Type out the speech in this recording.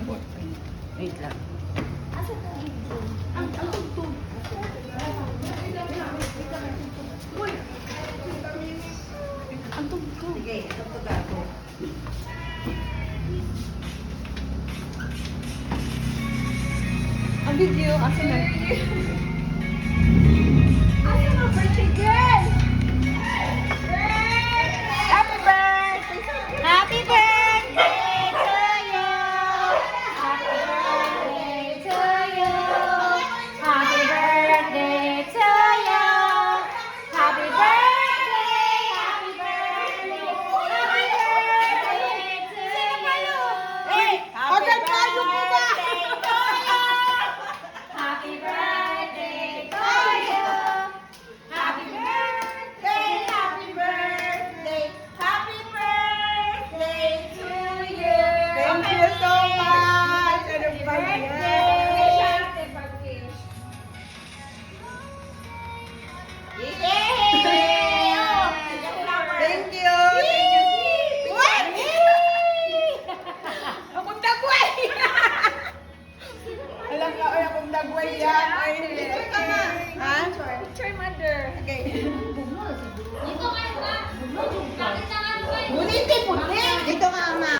Wait lang. Ang tugtog. Ang tugtog. Sige, tugtog ako. Ang video, asa na? Asa na birthday girl? Happy birthday! Happy birthday to you! Happy birthday to you! Happy birthday to you! Happy birthday! Happy birthday! Happy birthday to you! Hey! Happy birthday to you! Happy birthday to you. Happy birthday, happy birthday, happy birthday to you. Thank you so much! Ano ba yan? Yay! Thank you! What? Akong dagway! Alam ka, ay akong nagway yan. Ay, Picture ka nga. Ha? Picture mother. Okay. Ngunit puti!